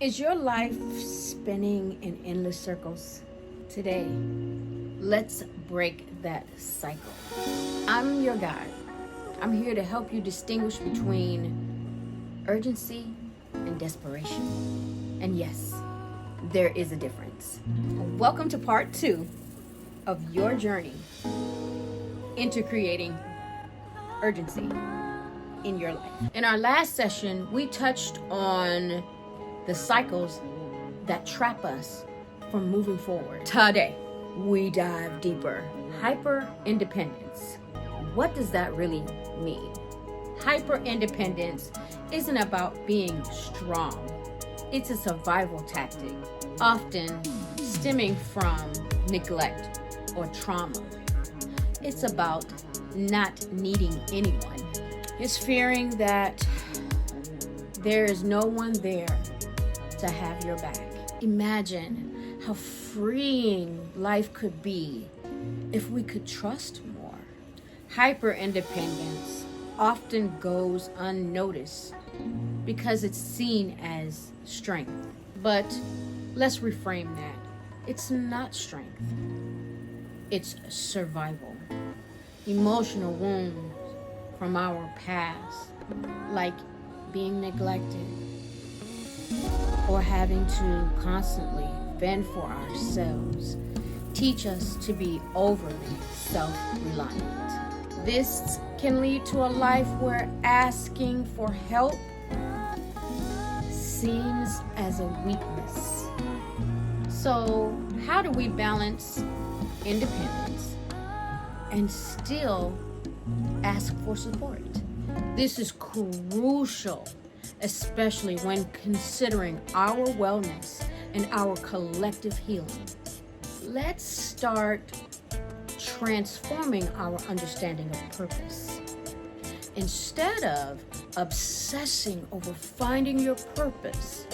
Is your life spinning in endless circles? Today, let's break that cycle. I'm your guide. I'm here to help you distinguish between urgency and desperation. And yes, there is a difference. Welcome to part 2 of your journey into creating urgency in your life. In our last session, we touched on the cycles that trap us from moving forward. Today, we dive deeper. Hyper independence. What does that really mean? Hyper independence isn't about being strong. It's a survival tactic, often stemming from neglect or trauma. It's about not needing anyone. It's fearing that there is no one there to have your back. Imagine how freeing life could be if we could trust more. Hyper independence often goes unnoticed because it's seen as strength. But let's reframe that. It's not strength, it's survival. Emotional wounds from our past, like being neglected or having to constantly fend for ourselves, teach us to be overly self-reliant. This can lead to a life where asking for help seems as a weakness. So, how do we balance independence and still ask for support? This is crucial, especially when considering our wellness and our collective healing. Let's start transforming our understanding of purpose. Instead of obsessing over finding your purpose,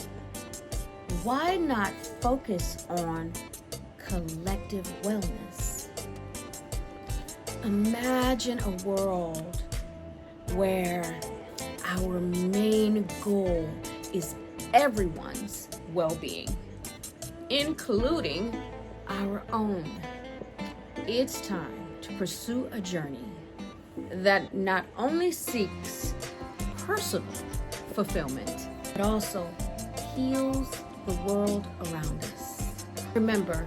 why not focus on collective wellness? Imagine a world where our main goal is everyone's well-being, including our own. It's time to pursue a journey that not only seeks personal fulfillment, but also heals the world around us. Remember,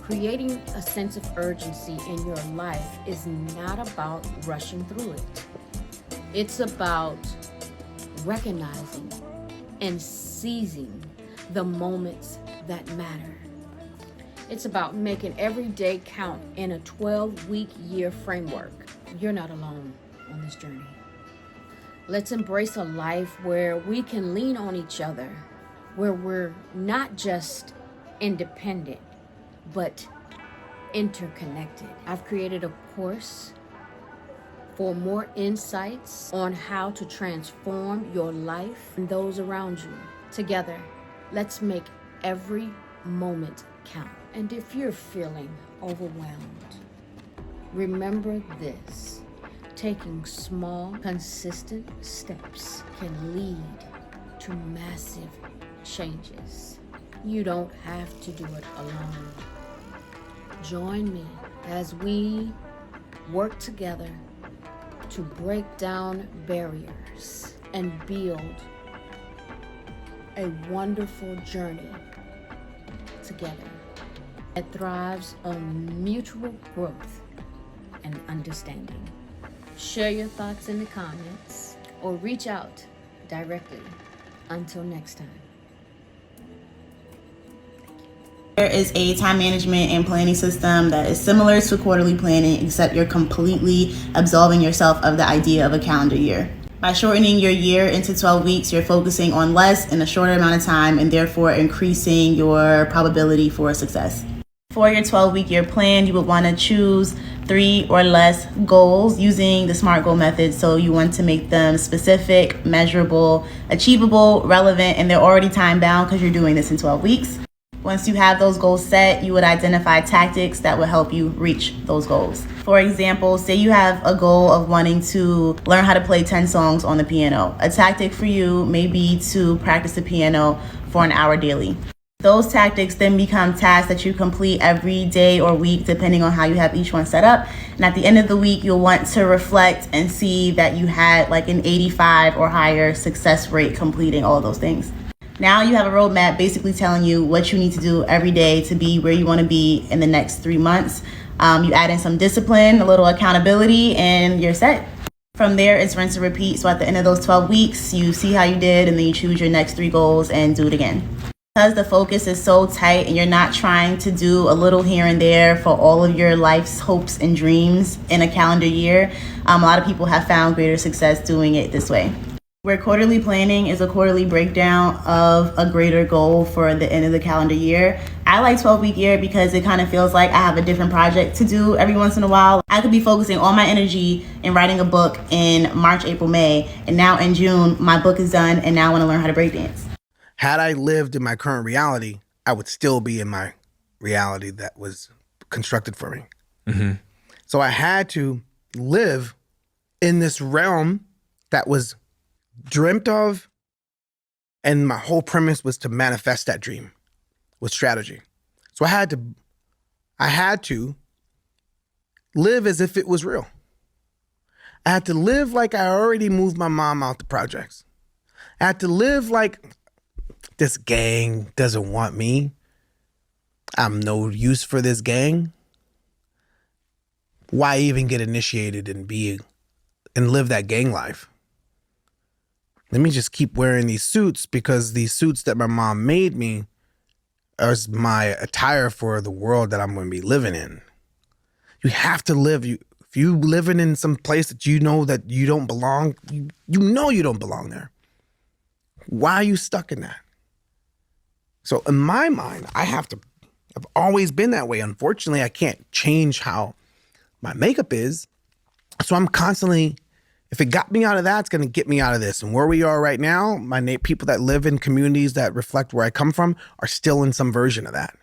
creating a sense of urgency in your life is not about rushing through it. It's about recognizing and seizing the moments that matter. It's about making every day count in a 12-week year framework. You're not alone on this journey. Let's embrace a life where we can lean on each other, where we're not just independent, but interconnected. I've created a course for more insights on how to transform your life and those around you. Together, let's make every moment count. And if you're feeling overwhelmed, remember this: taking small, consistent steps can lead to massive changes. You don't have to do it alone. Join me as we work together to break down barriers and build a wonderful journey together that thrives on mutual growth and understanding. Share your thoughts in the comments or reach out directly. Until next time. There is a time management and planning system that is similar to quarterly planning, except you're completely absolving yourself of the idea of a calendar year. By shortening your year into 12 weeks, you're focusing on less in a shorter amount of time and therefore increasing your probability for success. For your 12-week year plan, you would want to choose 3 or less goals using the SMART goal method. So you want to make them specific, measurable, achievable, relevant, and they're already time bound because you're doing this in 12 weeks. Once you have those goals set, you would identify tactics that will help you reach those goals. For example, say you have a goal of wanting to learn how to play 10 songs on the piano. A tactic for you may be to practice the piano for an hour daily. Those tactics then become tasks that you complete every day or week, depending on how you have each one set up. And at the end of the week, you'll want to reflect and see that you had like an 85 or higher success rate completing all those things. Now you have a roadmap basically telling you what you need to do every day to be where you want to be in the next 3 months. You add in some discipline, a little accountability, and you're set. From there, it's rinse and repeat. So at the end of those 12 weeks, you see how you did, and then you choose your next 3 goals and do it again. Because the focus is so tight and you're not trying to do a little here and there for all of your life's hopes and dreams in a calendar year, a lot of people have found greater success doing it this way. Where quarterly planning is a quarterly breakdown of a greater goal for the end of the calendar year. I like 12-week year because it kind of feels like I have a different project to do every once in a while. I could be focusing all my energy in writing a book in March, April, May, and now in June, my book is done and now I want to learn how to break dance. Had I lived in my current reality, I would still be in my reality that was constructed for me. Mm-hmm. So I had to live in this realm that was dreamt of, and my whole premise was to manifest that dream with strategy. So I had to live as if it was real. I had to live like I already moved my mom out the projects. I had to live like this gang doesn't want me. I'm no use for this gang. Why even get initiated and live that gang life? Let me just keep wearing these suits because these suits that my mom made me are my attire for the world that I'm going to be living in. You have to live. If you living in some place that you know that you don't belong, you know you don't belong there. Why are you stuck in that? So in my mind, I've always been that way. Unfortunately, I can't change how my makeup is. So I'm constantly, if it got me out of that, it's going to get me out of this. And where we are right now, people that live in communities that reflect where I come from are still in some version of that.